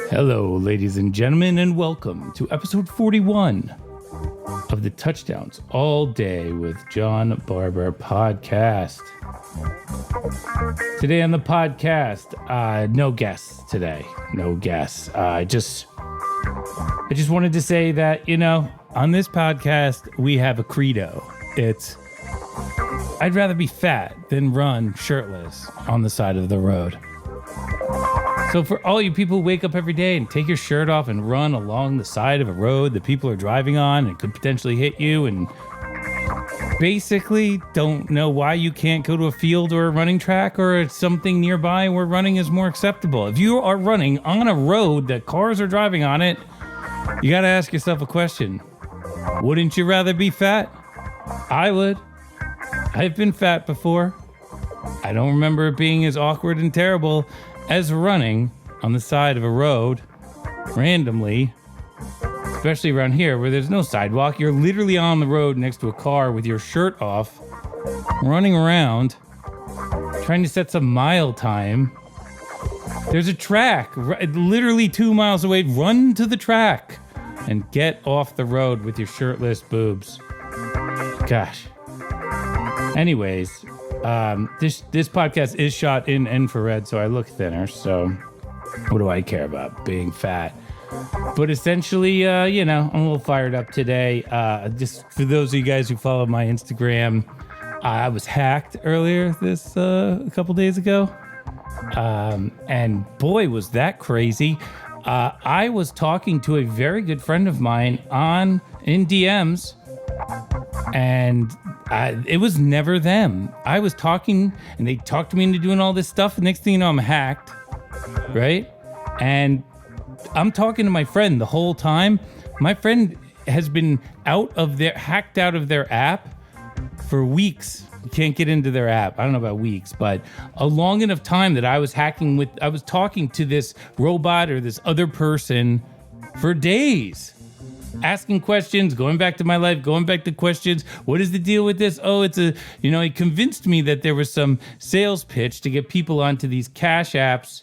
Hello, ladies and gentlemen, and welcome to episode 41 of the Touchdowns All Day with Jon Barber podcast. Today on the podcast, no guests today. No guests. I just wanted to say that, on this podcast, we have a credo. It's, I'd rather be fat than run shirtless on the side of the road. So for all you people who wake up every day and take your shirt off and run along the side of a road that people are driving on and could potentially hit you and basically don't know why you can't go to a field or a running track or something nearby where running is more acceptable. If you are running on a road that cars are driving on it, you got to ask yourself a question. Wouldn't you rather be fat? I would. I've been fat before. I don't remember it being as awkward and terrible as running on the side of a road randomly, especially around here where there's no sidewalk. You're literally on the road next to a car with your shirt off, running around, trying to set some mile time. There's a track literally 2 miles away. Run to the track and get off the road with your shirtless boobs. Gosh. Anyways, this podcast is shot in infrared, so I look thinner. So what do I care about being fat? But essentially, I'm a little fired up today. Just for those of you guys who follow my Instagram, I was hacked earlier a couple days ago. And boy, was that crazy. I was talking to a very good friend of mine in DMs, and it was never them. I was talking, and they talked me into doing all this stuff. The next thing you know, I'm hacked, right? And I'm talking to my friend the whole time. My friend has been hacked out of their app for weeks. You can't get into their app. I don't know about weeks, but a long enough time that I was talking to this robot or this other person for days. Asking questions, going back to my life, going back to questions. What is the deal with this? Oh, he convinced me that there was some sales pitch to get people onto these cash apps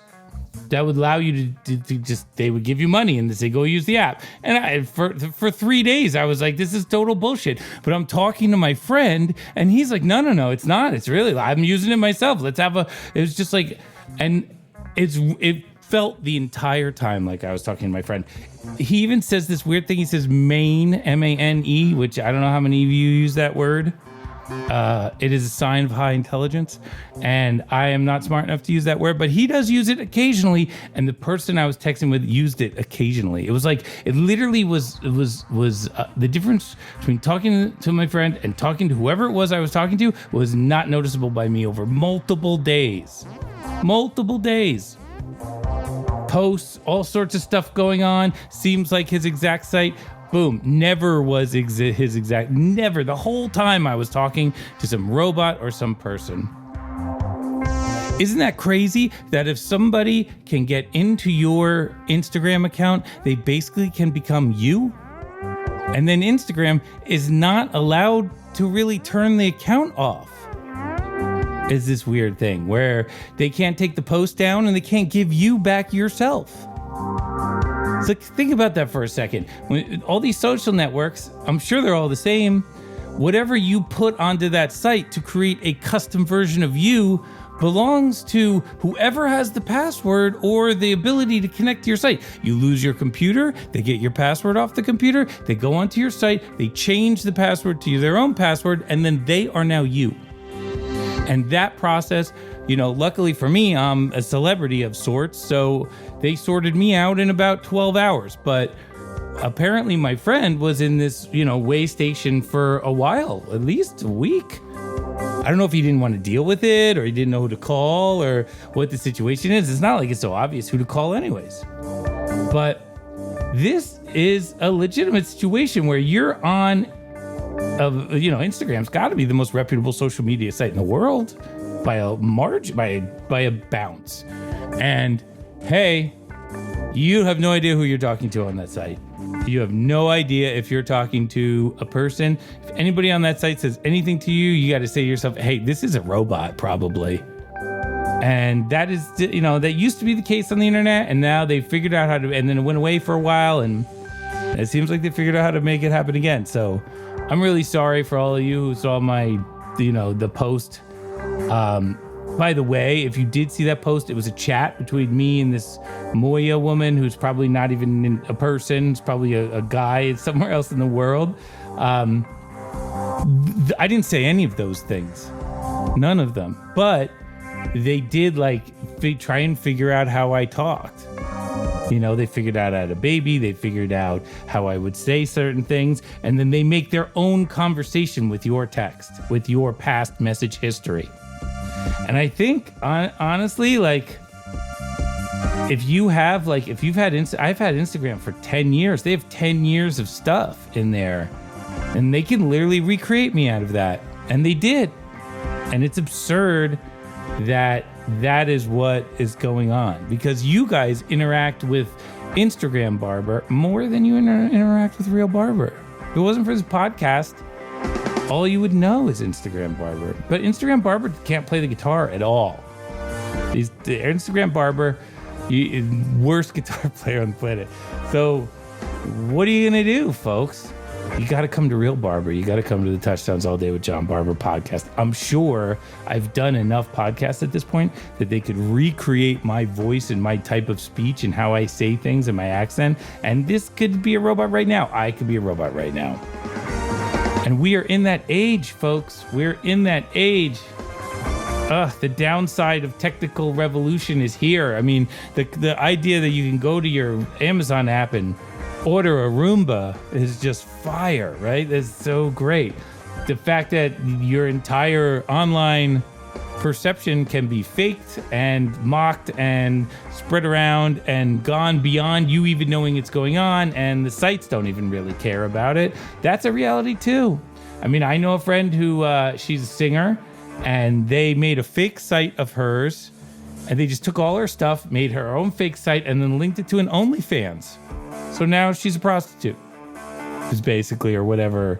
that would allow you to just, they would give you money and they say, go use the app. And for 3 days, I was like, this is total bullshit. But I'm talking to my friend and he's like, no, it's not. It's really, I'm using it myself. It was just like, and it felt the entire time like I was talking to my friend. He even says this weird thing. He says Mane, M-A-N-E, which I don't know how many of you use that word. It is a sign of high intelligence, and I am not smart enough to use that word, but he does use it occasionally, and the person I was texting with used it occasionally. It was like, it literally was the difference between talking to my friend and talking to whoever it was I was talking to was not noticeable by me over multiple days. Posts, all sorts of stuff going on. Seems like his exact site. Boom. Never was his exact. Never. The whole time I was talking to some robot or some person. Isn't that crazy that if somebody can get into your Instagram account, they basically can become you? And then Instagram is not allowed to really turn the account off. Is this weird thing where they can't take the post down and they can't give you back yourself. So think about that for a second. When all these social networks, I'm sure they're all the same. Whatever you put onto that site to create a custom version of you belongs to whoever has the password or the ability to connect to your site. You lose your computer, they get your password off the computer, they go onto your site, they change the password to their own password, and then they are now you. And that process, luckily for me, I'm a celebrity of sorts, so they sorted me out in about 12 hours. But apparently my friend was in this, way station for a while, at least a week. I don't know if he didn't want to deal with it or he didn't know who to call or what the situation is. It's not like it's so obvious who to call anyways. But this is a legitimate situation where you're on Instagram's got to be the most reputable social media site in the world by a margin, by a bounce. And hey, you have no idea who you're talking to on that site. You have no idea if you're talking to a person. If anybody on that site says anything to you, you got to say to yourself, hey, this is a robot, probably. And that is, that used to be the case on the internet, and now they figured out how to, and then it went away for a while, and it seems like they figured out how to make it happen again. So I'm really sorry for all of you who saw my, the post. By the way, if you did see that post, it was a chat between me and this Moya woman who's probably not even a person. It's probably a guy somewhere else in the world. I didn't say any of those things. None of them. But they did try and figure out how I talked. They figured out I had a baby. They figured out how I would say certain things. And then they make their own conversation with your text, with your past message history. And I think, honestly, if you've had I've had Instagram for 10 years. They have 10 years of stuff in there. And they can literally recreate me out of that. And they did. And it's absurd that is what is going on, because you guys interact with Instagram Barber more than you interact with real Barber. If it wasn't for this podcast, all you would know is Instagram Barber. But Instagram Barber can't play the guitar at all. He's the Instagram Barber, worst guitar player on the planet. So what are you gonna do, folks? You got to come to Real Barber. You got to come to the Touchdowns All Day with Jon Barber podcast. I'm sure I've done enough podcasts at this point that they could recreate my voice and my type of speech and how I say things and my accent. And this could be a robot right now. I could be a robot right now. And we are in that age, folks. We're in that age. The downside of technical revolution is here. I mean, the idea that you can go to your Amazon app and order a Roomba is just fire, right? That's so great. The fact that your entire online perception can be faked and mocked and spread around and gone beyond you even knowing it's going on, and the sites don't even really care about it. That's a reality too. I mean, I know a friend who she's a singer, and they made a fake site of hers, and they just took all her stuff, made her own fake site, and then linked it to an OnlyFans. So now she's a prostitute, is basically, or whatever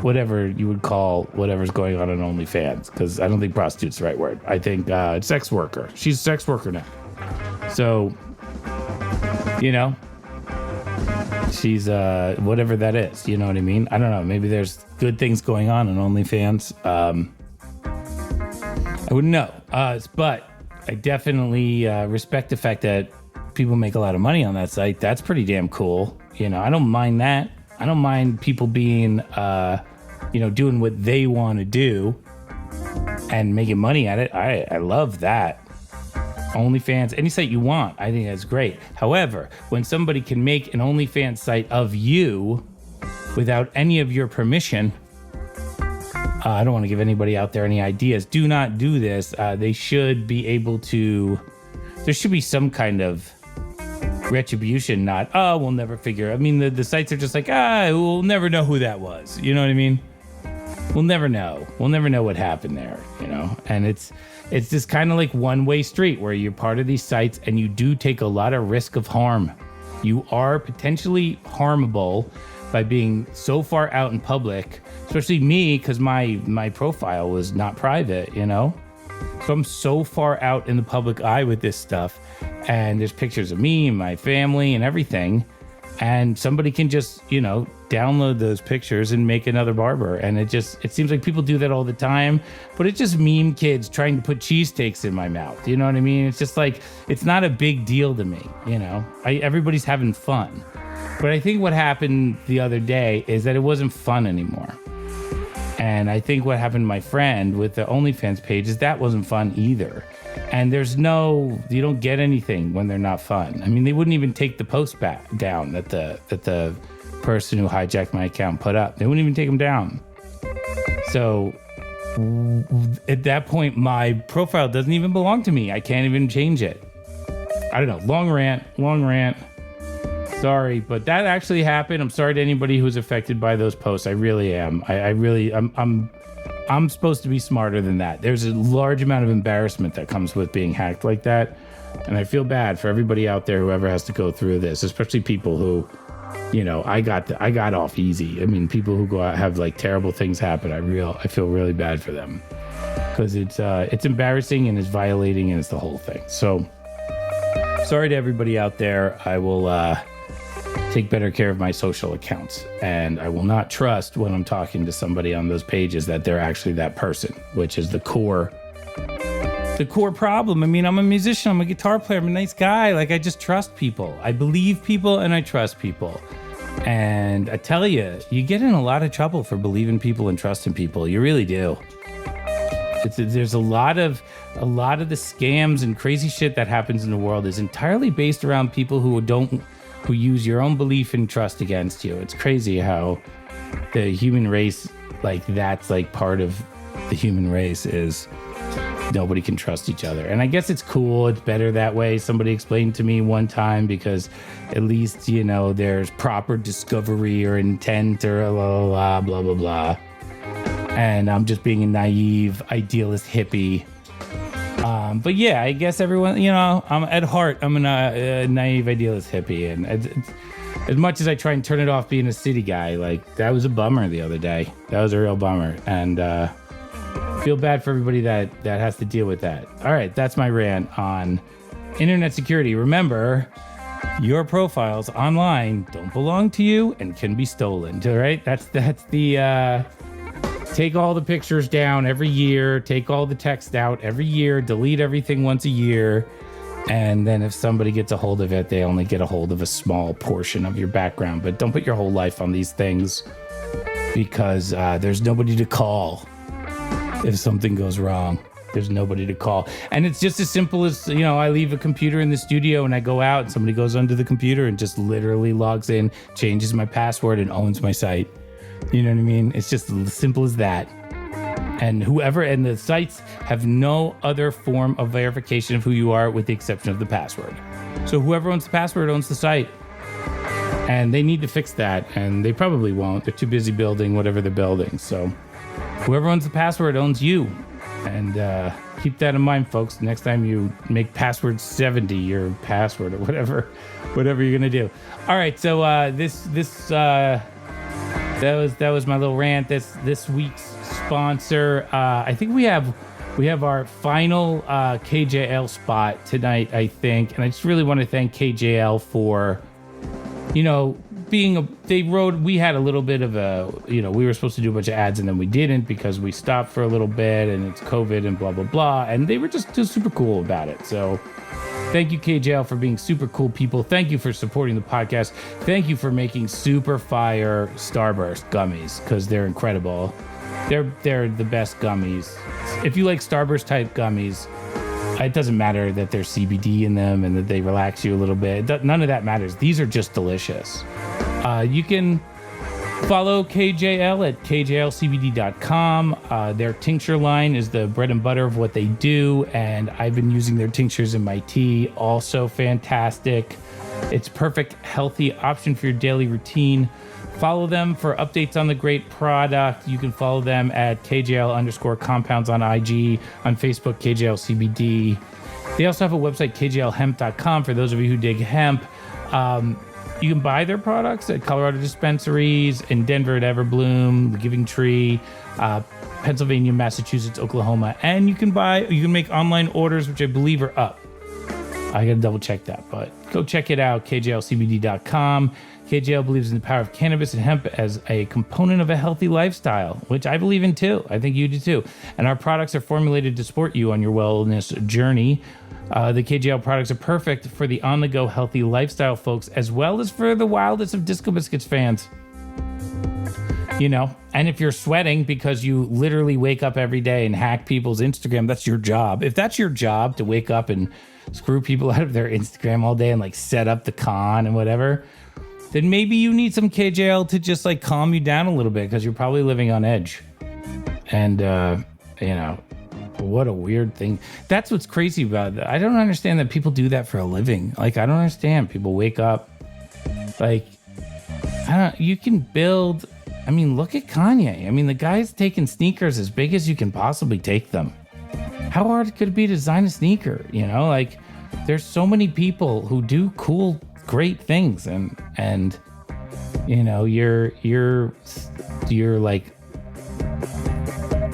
you would call whatever's going on OnlyFans, because I don't think prostitute's the right word. I think sex worker. She's a sex worker now. So, she's whatever that is. You know what I mean? I don't know. Maybe there's good things going on OnlyFans. I wouldn't know. But I definitely respect the fact that people make a lot of money on that site. That's pretty damn cool. I don't mind that. I don't mind people being, doing what they want to do and making money at it. I love that. OnlyFans, any site you want, I think that's great. However, when somebody can make an OnlyFans site of you without any of your permission, I don't want to give anybody out there any ideas. Do not do this. They should be able to, there should be some kind of retribution, not, we'll never figure. I mean, the sites are just like, we'll never know who that was. You know what I mean? We'll never know. We'll never know what happened there, And it's this kind of like one-way street where you're part of these sites and you do take a lot of risk of harm. You are potentially harmable by being so far out in public, especially me, because my profile was not private, So I'm so far out in the public eye with this stuff, and there's pictures of me and my family and everything, and somebody can just, download those pictures and make another Barber. And it seems like people do that all the time, but it's just meme kids trying to put cheesesteaks in my mouth. You know what I mean? It's just like, it's not a big deal to me, everybody's having fun. But I think what happened the other day is that it wasn't fun anymore. And I think what happened to my friend with the OnlyFans page is that wasn't fun either. And you don't get anything when they're not fun. I mean, they wouldn't even take the post back down that the person who hijacked my account put up. They wouldn't even take them down. So at that point, my profile doesn't even belong to me. I can't even change it. I don't know. Long rant. Sorry, but that actually happened. I'm sorry to anybody who's affected by those posts. I really am. I'm supposed to be smarter than that. There's a large amount of embarrassment that comes with being hacked like that. And I feel bad for everybody out there who ever has to go through this, especially people who I got off easy. I mean, people who go out have like terrible things happen. I feel really bad for them because it's embarrassing and it's violating and it's the whole thing. So sorry to everybody out there. I will take better care of my social accounts, and I will not trust when I'm talking to somebody on those pages that they're actually that person, which is the core problem. I mean, I'm a musician, I'm a guitar player, I'm a nice guy. Like, I just trust people. I believe people and I trust people. And I tell you, you get in a lot of trouble for believing people and trusting people. You really do. There's a lot of the scams and crazy shit that happens in the world is entirely based around people who use your own belief and trust against you. It's crazy how the human race, like, that's like part of the human race is nobody can trust each other. And I guess it's cool. It's better that way. Somebody explained to me one time, because at least, there's proper discovery or intent or blah, blah, blah, blah. And I'm just being a naive, idealist hippie. But yeah, I guess everyone, I'm at heart, I'm a naive, idealist hippie. And as much as I try and turn it off being a city guy, like, that was a bummer the other day. That was a real bummer. And, feel bad for everybody that has to deal with that. All right, that's my rant on internet security. Remember, your profiles online don't belong to you and can be stolen. All right, that's the take all the pictures down every year, take all the text out every year, delete everything once a year, and then if somebody gets a hold of it, they only get a hold of a small portion of your background. But don't put your whole life on these things, because there's nobody to call. If something goes wrong, there's nobody to call. And it's just as simple as, I leave a computer in the studio and I go out and somebody goes onto the computer and just literally logs in, changes my password, and owns my site. You know what I mean? It's just as simple as that. And the sites have no other form of verification of who you are with the exception of the password. So whoever owns the password owns the site. And they need to fix that. And they probably won't. They're too busy building whatever they're building. So whoever owns the password owns you. And keep that in mind, folks. Next time you make password 70 your password or whatever you're gonna do. All right, so that was my little rant. This week's sponsor. I think we have our final KJL spot tonight, I think, and I just really want to thank KJL for, we had a little bit of we were supposed to do a bunch of ads and then we didn't because we stopped for a little bit and it's COVID and blah, blah, blah. And they were just super cool about it. So thank you, KJL, for being super cool people. Thank you for supporting the podcast. Thank you for making super fire Starburst gummies, because they're incredible. They're the best gummies. If you like Starburst type gummies, it doesn't matter that there's CBD in them and that they relax you a little bit. None of that matters. These are just delicious. You can follow KJL at kjlcbd.com. Their tincture line is the bread and butter of what they do, and I've been using their tinctures in my tea. Also fantastic. It's perfect, healthy option for your daily routine. Follow them for updates on the great product. You can follow them at KJL_compounds on IG, on Facebook, KJLCBD. They also have a website, kjlhemp.com, for those of you who dig hemp. You can buy their products at Colorado dispensaries, in Denver at Everbloom, The Giving Tree, Pennsylvania, Massachusetts, Oklahoma. And you can make online orders, which I believe are up. I got to double check that, but go check it out, kjlcbd.com. KJL believes in the power of cannabis and hemp as a component of a healthy lifestyle, which I believe in too. I think you do too. And our products are formulated to support you on your wellness journey. The KJL products are perfect for the on-the-go healthy lifestyle folks, as well as for the wildest of Disco Biscuits fans. And if you're sweating because you literally wake up every day and hack people's Instagram, that's your job. If that's your job, to wake up and screw people out of their Instagram all day and like set up the con and whatever, then maybe you need some KJL to just like calm you down a little bit, because you're probably living on edge. And, what a weird thing. That's what's crazy about it. I don't understand that people do that for a living. Like, I don't understand. People wake up, like, you can build, look at Kanye. The guy's taking sneakers as big as you can possibly take them. How hard could it be to design a sneaker? There's so many people who do cool, great things, and You know, you're like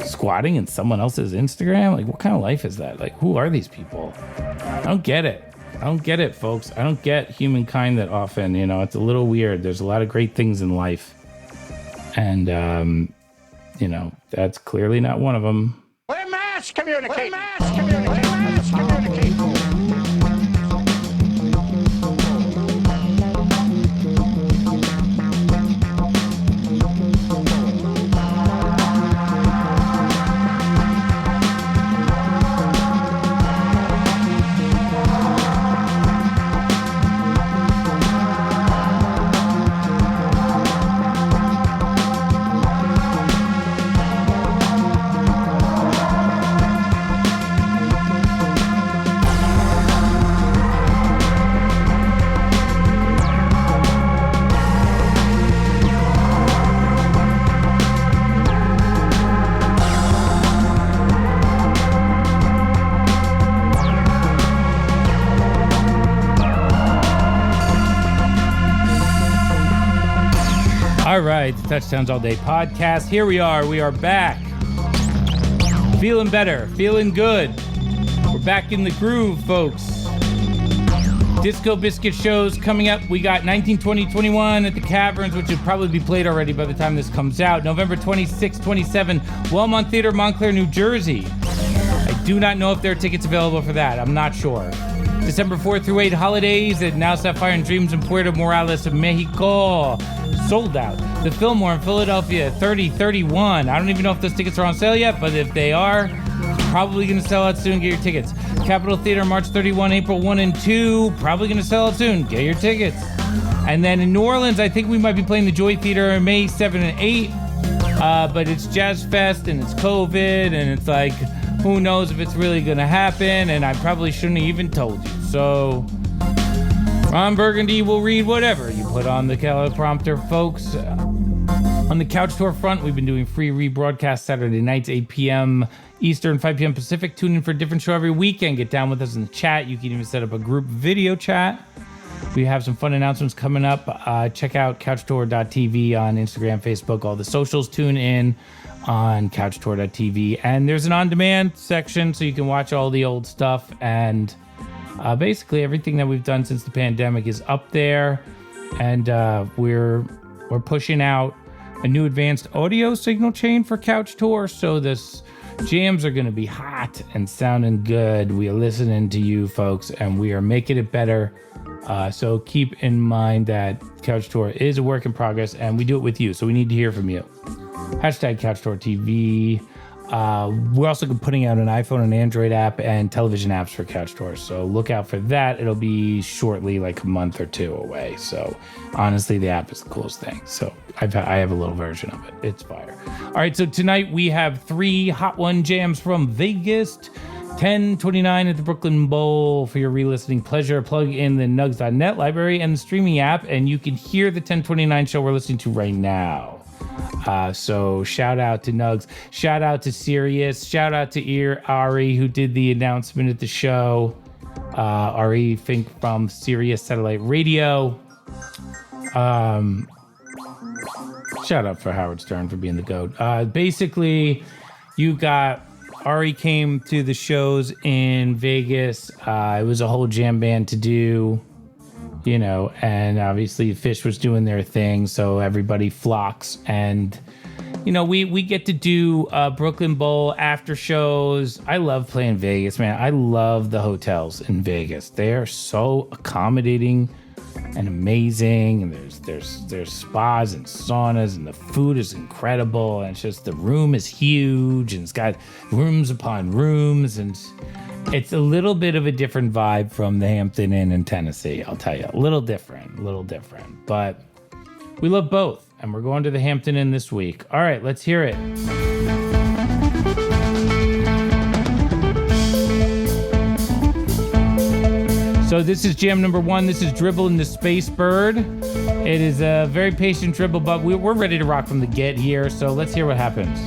squatting in someone else's Instagram. Like, what kind of life is that? Like, who are these people? I don't get it. I don't get it, folks. I don't get humankind that often. You know, it's a little weird. There's a lot of great things in life. And, you know, that's clearly not one of them. We're mass communicating. We're mass communicating. Mass communicating. All right, the Touchdowns All Day podcast. Here we are. We are back. Feeling better. Feeling good. We're back in the groove, folks. Disco Biscuit shows coming up. We got 19, 20, 21 at the Caverns, which will probably be played already by the time this comes out. November 26, 27, Wellmont Theater, Montclair, New Jersey. I do not know if there are tickets available for that. I'm not sure. December 4th through 8, Holidays at Now Sapphire and Dreams in Puerto Morales, Mexico. Sold out. The Fillmore in Philadelphia, 30-31. I don't even know if those tickets are on sale yet, but if they are, probably going to sell out soon. Get your tickets. Capitol Theater, March 31, April 1 and 2. Probably going to sell out soon. Get your tickets. And then in New Orleans, I think we might be playing the Joy Theater May 7 and 8. But it's Jazz Fest and it's COVID and it's like, who knows if it's really going to happen. And I probably shouldn't have even told you. So Ron Burgundy will read whatever you put on the teleprompter, folks. On the Couch Tour front, we've been doing free rebroadcasts Saturday nights, 8 p.m. Eastern, 5 p.m. Pacific. Tune in for a different show every weekend. Get down with us in the chat. You can even set up a group video chat. We have some fun announcements coming up. Check out couchtour.tv on Instagram, Facebook, all the socials. Tune in on couchtour.tv. And there's an on-demand section so you can watch all the old stuff. And basically everything that we've done since the pandemic is up there. And we're pushing out a new advanced audio signal chain for Couch Tour. So this jams are going to be hot and sounding good. We are listening to you folks and we are making it better. So keep in mind that Couch Tour is a work in progress and we do it with you. So we need to hear from you. Hashtag Couch Tour TV. We're also putting out an iPhone and Android app and television apps for Couch Tour. So look out for that. It'll be shortly, like a month or two away. So honestly, the app is the coolest thing. So I have a little version of it. It's fire. All right. So tonight we have 3 Hot One jams from Vegas. 10:29 at the Brooklyn Bowl for your re-listening pleasure. Plug in the Nugs.net library and the streaming app, and you can hear the 10:29 show we're listening to right now. So shout out to Nugs. Shout out to Sirius. Shout out to Ari, who did the announcement at the show. Ari Fink from Sirius Satellite Radio. Shout out for Howard Stern for being the GOAT. Basically, you got... Ari came to the shows in Vegas. It was a whole jam band to do, you know, and obviously Fish was doing their thing, so everybody flocks. And, you know, we get to do Brooklyn Bowl after shows. I love playing Vegas, man. I love the hotels in Vegas. They are so accommodating and amazing, and there's spas and saunas, and the food is incredible, and it's just the room is huge, and it's got rooms upon rooms, and it's a little bit of a different vibe from the Hampton Inn in Tennessee. I'll tell you, a little different, but we love both, and we're going to the Hampton Inn this week. All right, let's hear it. So this is jam number 1. This is Dribble in the Space Bird. It is a very patient dribble, but we're ready to rock from the get here. So let's hear what happens.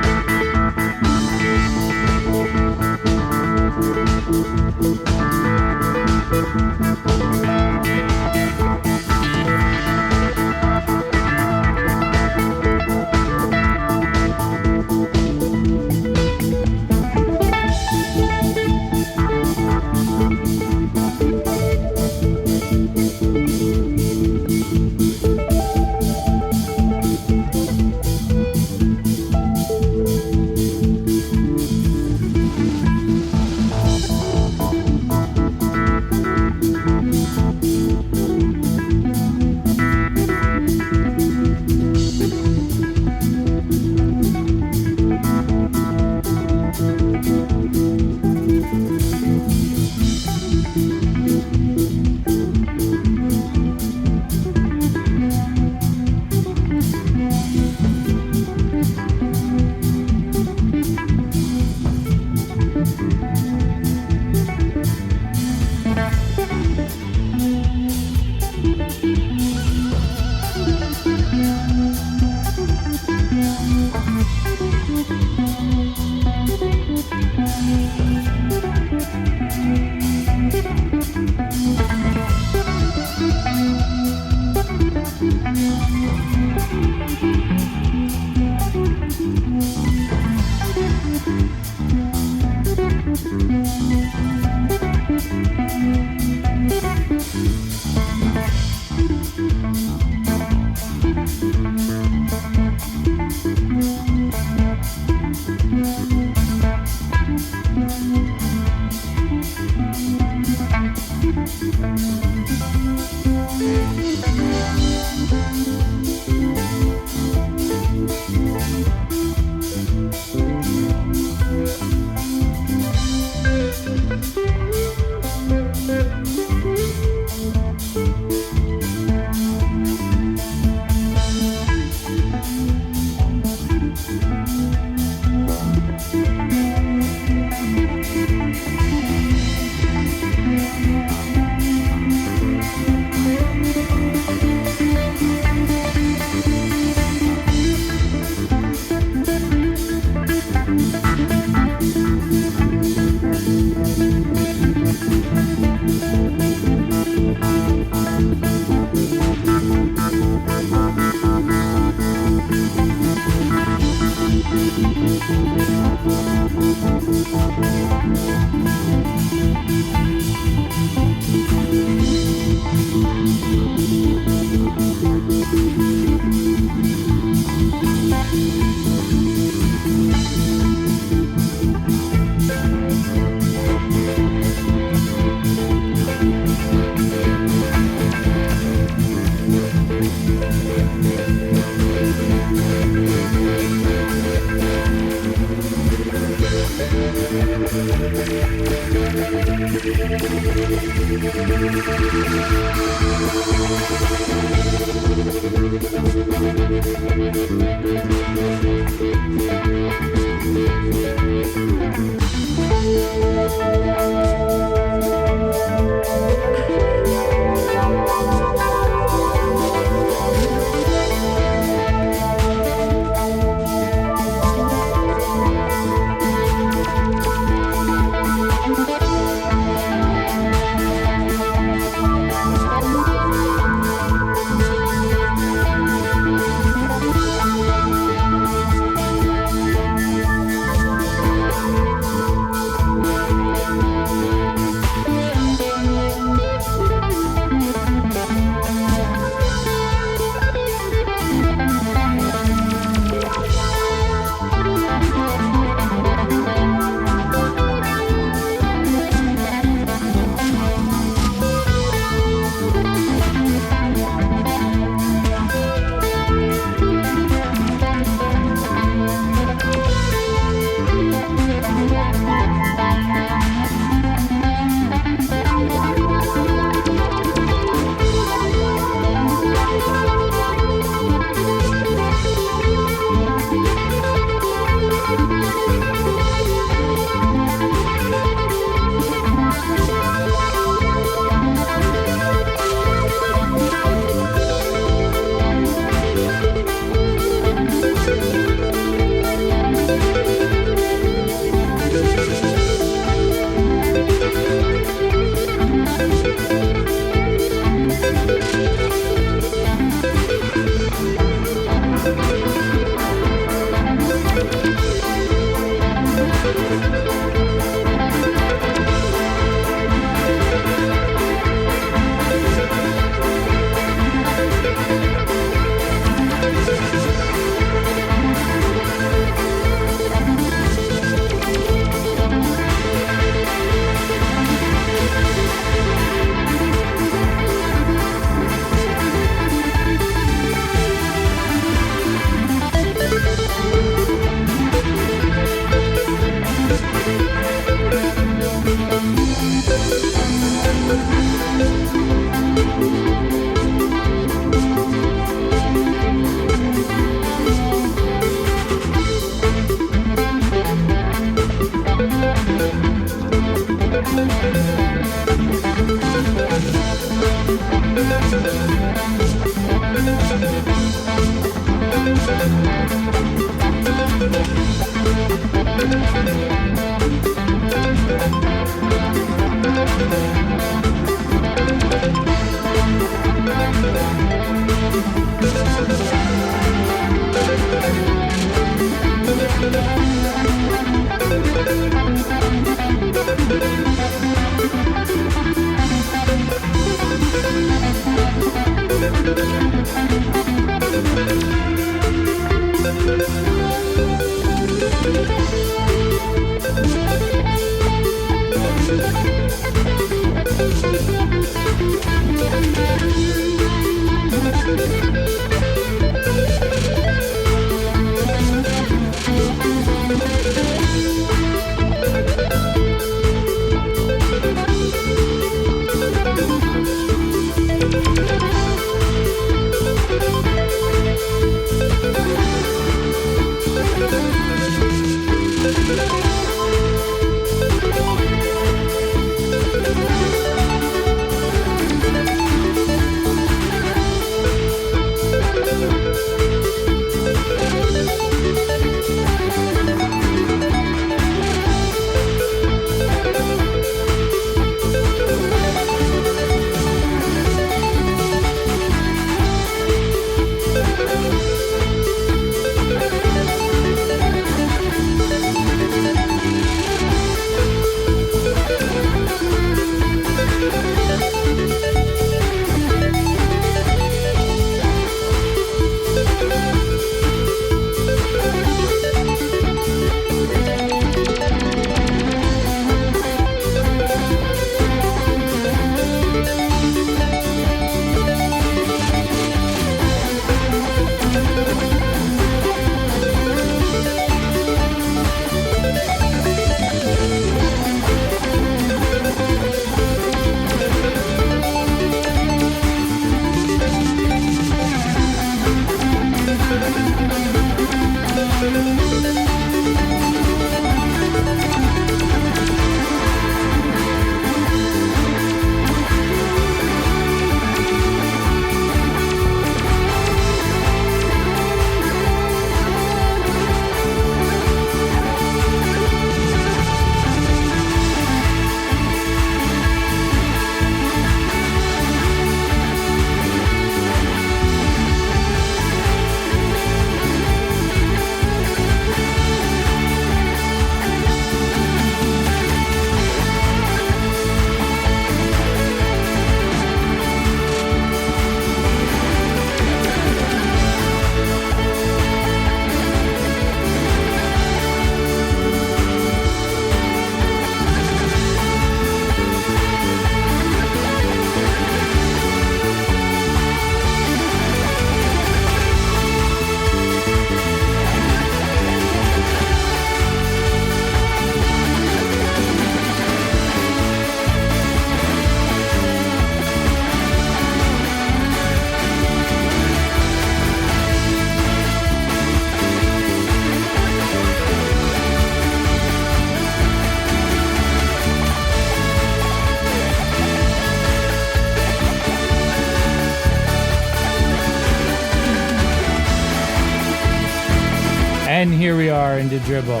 And here we are into Dribble.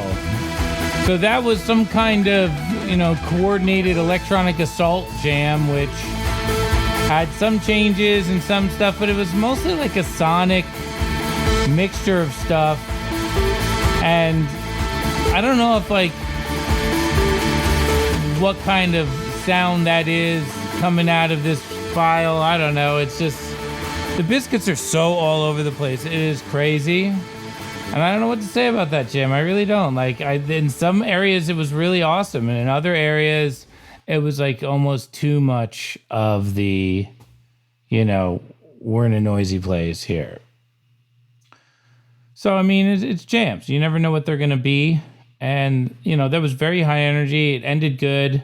So that was some kind of, coordinated electronic assault jam, which had some changes and some stuff, but it was mostly like a sonic mixture of stuff. And I don't know if what kind of sound that is coming out of this file. I don't know. It's just, the Biscuits are so all over the place. It is crazy. And I don't know what to say about that, Jim. I really don't. In some areas it was really awesome, and in other areas it was almost too much of the, we're in a noisy place here. So, it's jams. You never know what they're going to be. And, that was very high energy. It ended good.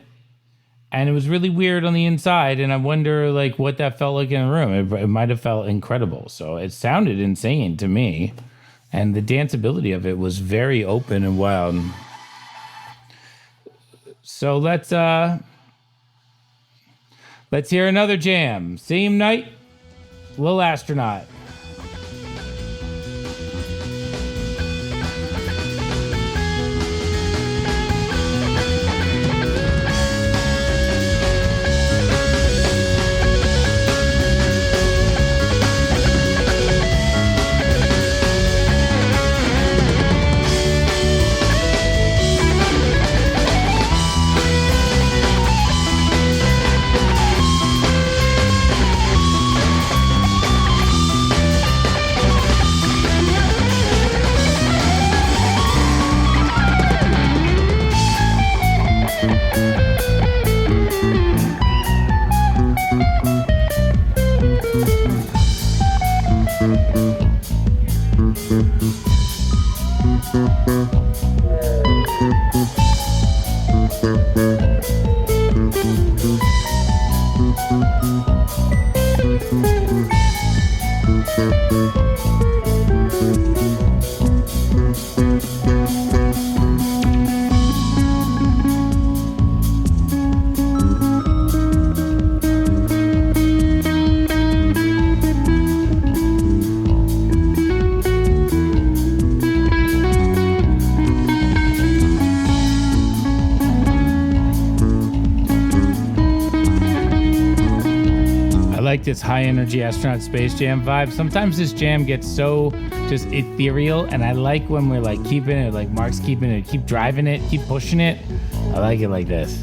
And it was really weird on the inside. And I wonder, what that felt like in the room. It might have felt incredible. So it sounded insane to me. And the danceability of it was very open and wild. So let's hear another jam. Same night, Little Astronaut. Like this high energy astronaut space jam vibe. Sometimes this jam gets so just ethereal, and I like when we're like keeping it, like Mark's keeping it, keep driving it, keep pushing it. I like it like this.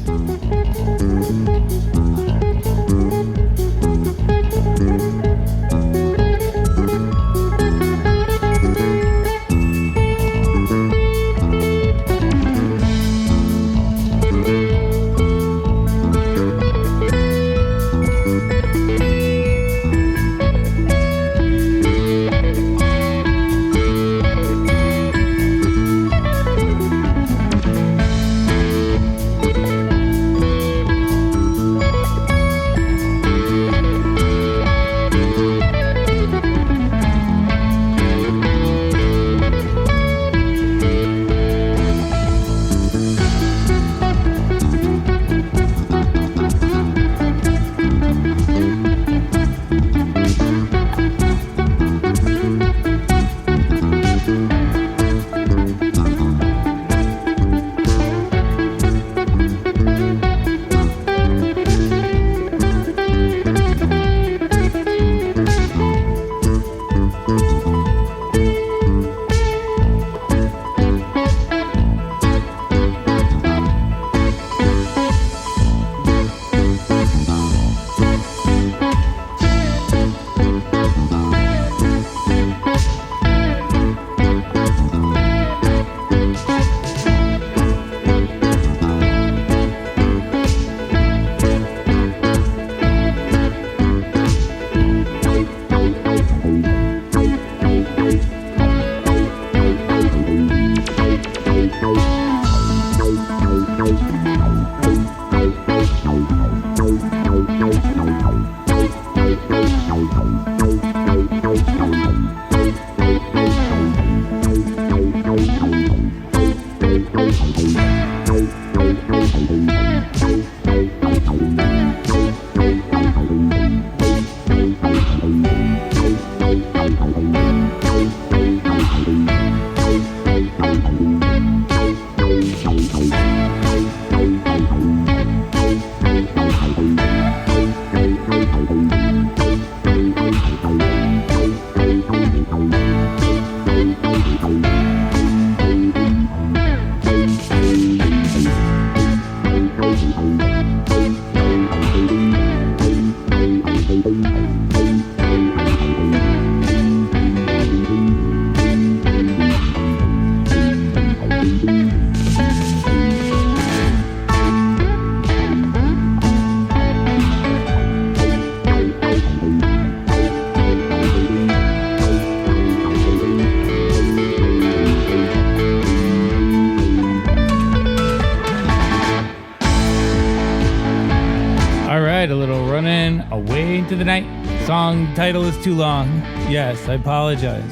A little running away into the night. Song title is too long. Yes, I apologize.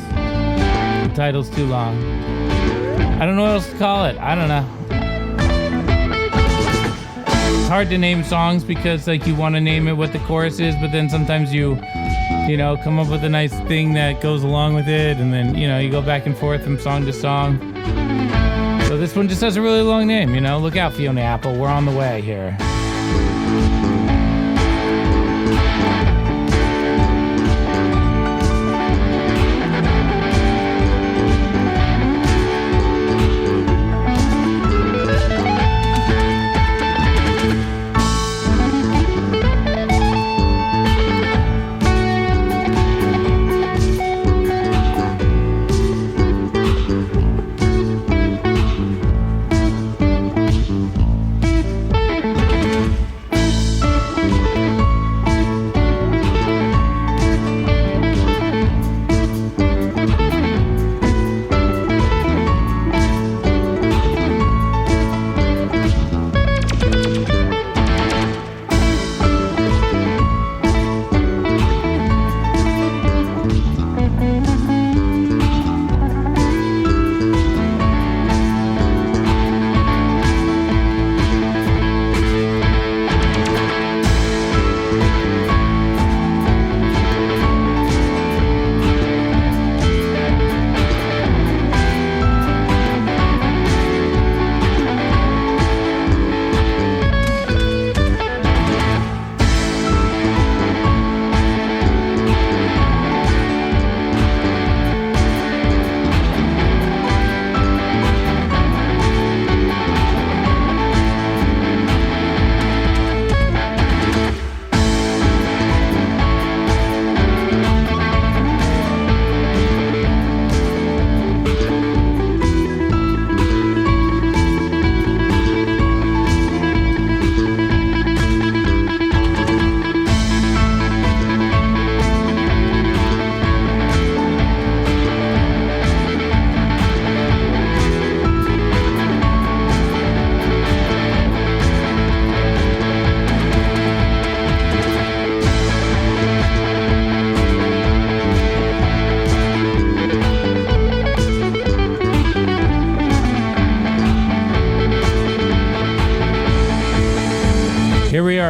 The title's too long. I don't know what else to call it. I don't know. It's hard to name songs because like you want to name it what the chorus is, but then sometimes you come up with a nice thing that goes along with it, and then you go back and forth from song to song. So this one just has a really long name. Look out, Fiona Apple. We're on the way here.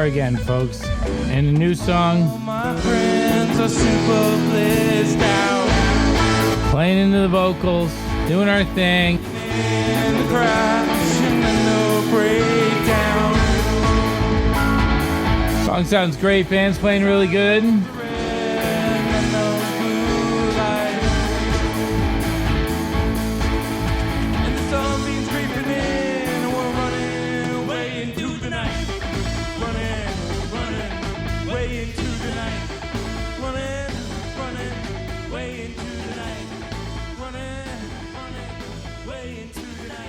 again, folks. And a new song. My friends are super blissed out. Playing into the vocals, doing our thing. In the crash and then no breakdown. Song sounds great. Band's playing really good.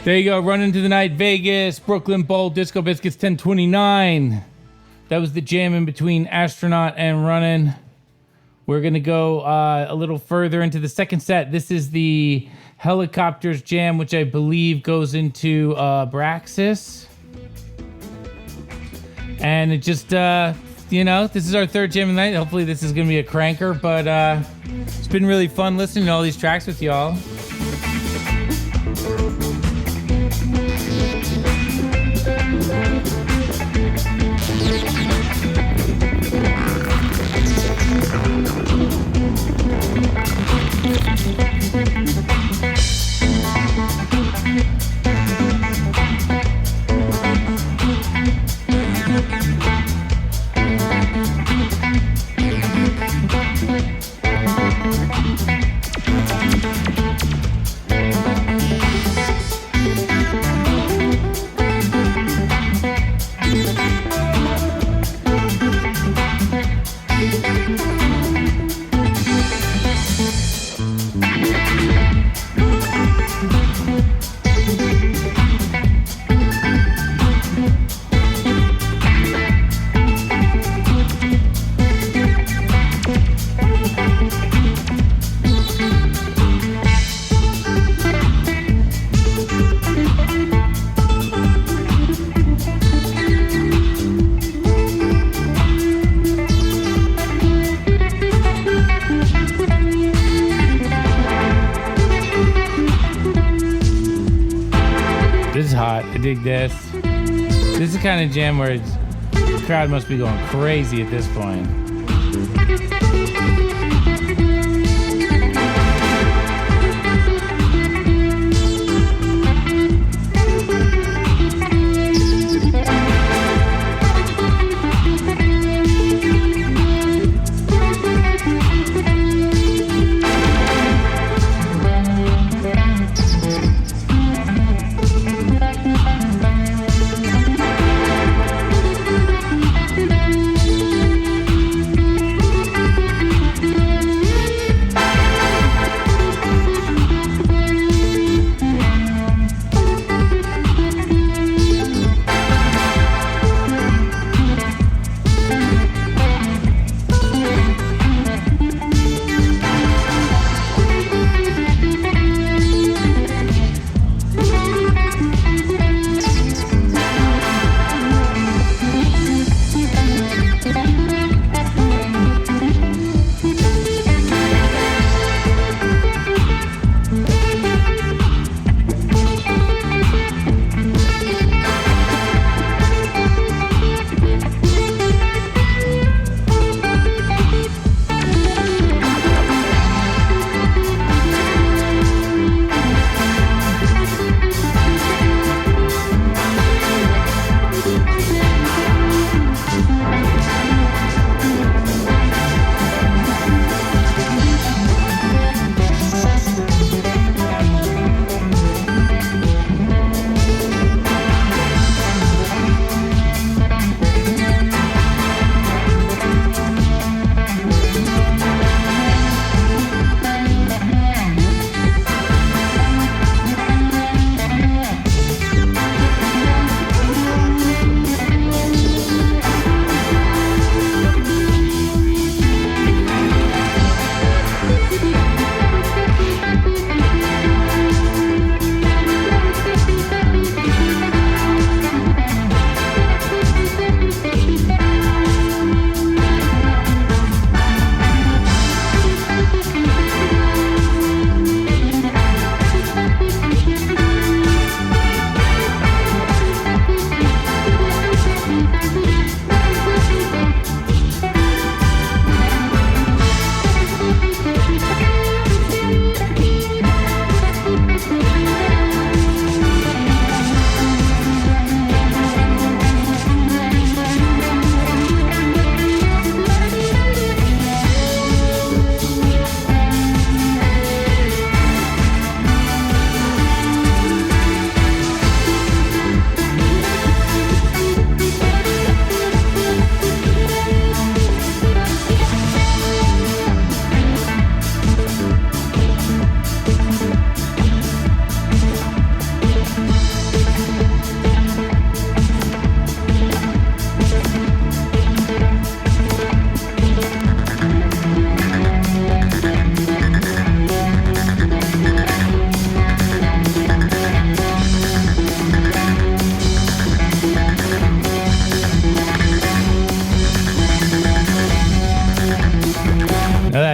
There you go, Run Into the Night, Vegas, Brooklyn Bowl, Disco Biscuits 1029. That was the jam in between Astronaut and Runnin'. We're going to go a little further into the second set. This is the Helicopters jam, which I believe goes into Braxis. And it just, this is our third jam of the night. Hopefully this is going to be a cranker, but it's been really fun listening to all these tracks with y'all. I dig this. This is the kind of jam where the crowd must be going crazy at this point.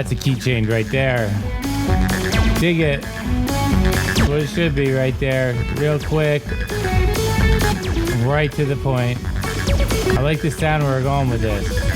That's a keychain right there. Dig it. That's what it should be right there. Real quick. Right to the point. I like the sound where we're going with this.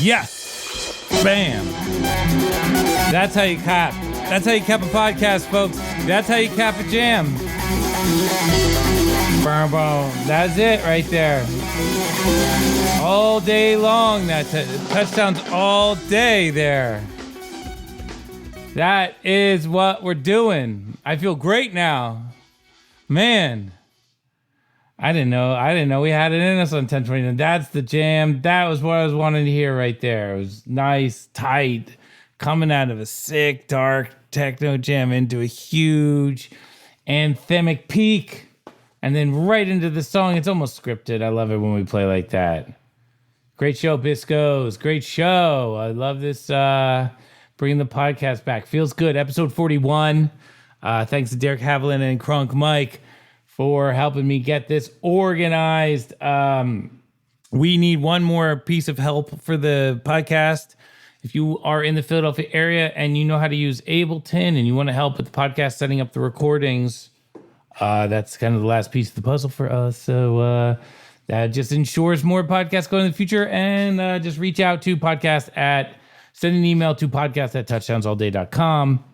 Yes. Bam. That's how you cap. That's how you cap a podcast, folks. That's how you cap a jam. Boom, boom. That's it right there. All day long. That's it. Touchdowns all day there. That is what we're doing. I feel great now. Man. I didn't know we had it in us on 1029. That's the jam. That was what I was wanting to hear right there. It was nice, tight, coming out of a sick, dark techno jam into a huge anthemic peak. And then right into the song. It's almost scripted. I love it when we play like that. Great show, Biscos. Great show. I love this bringing the podcast back. Feels good. Episode 41. Thanks to Derek Haviland and Crunk Mike for helping me get this organized. We need one more piece of help for the podcast. If you are in the Philadelphia area and you know how to use Ableton and you want to help with the podcast, setting up the recordings, that's kind of the last piece of the puzzle for us. So that just ensures more podcasts going in the future. And just reach out to send an email to podcast@touchdownsallday.com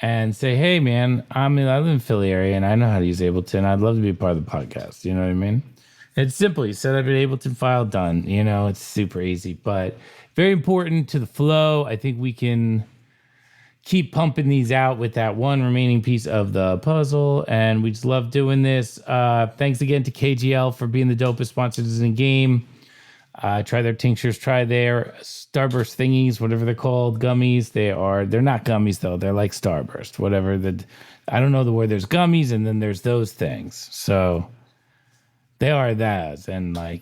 and say, hey, man, I live in the Philly area and I know how to use Ableton. I'd love to be part of the podcast. You know what I mean? It's simple. You set up an Ableton file, done. You know, it's super easy, but very important to the flow. I think we can keep pumping these out with that one remaining piece of the puzzle, and we just love doing this. Thanks again to KGL for being the dopest sponsors in the game. Try their tinctures, try their Starburst thingies, whatever they're called, gummies. They're not gummies though. They're like Starburst, whatever. I don't know the word. There's gummies and then there's those things. So they are those, and they're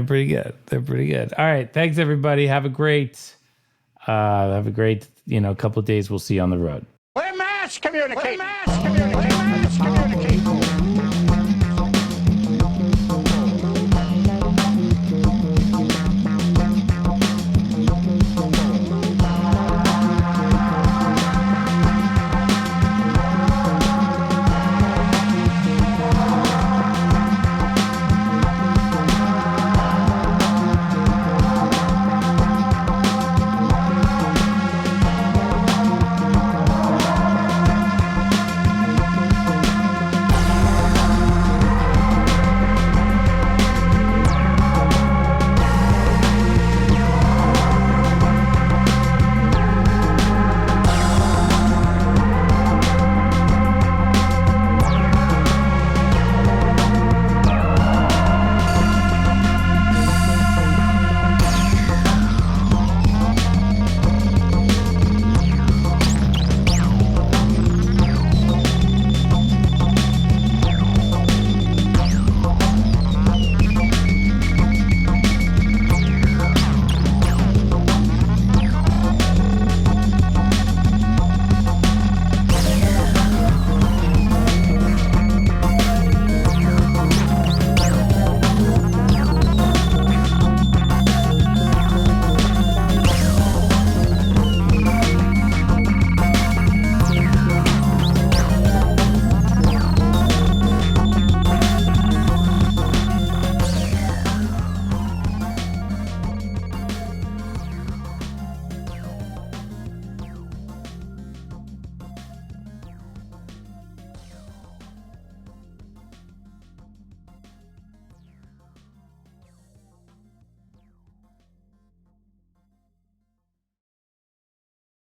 pretty good. They're pretty good. All right, thanks everybody. Have a great, couple of days. We'll see you on the road. We're mass communicating. We're mass communicating.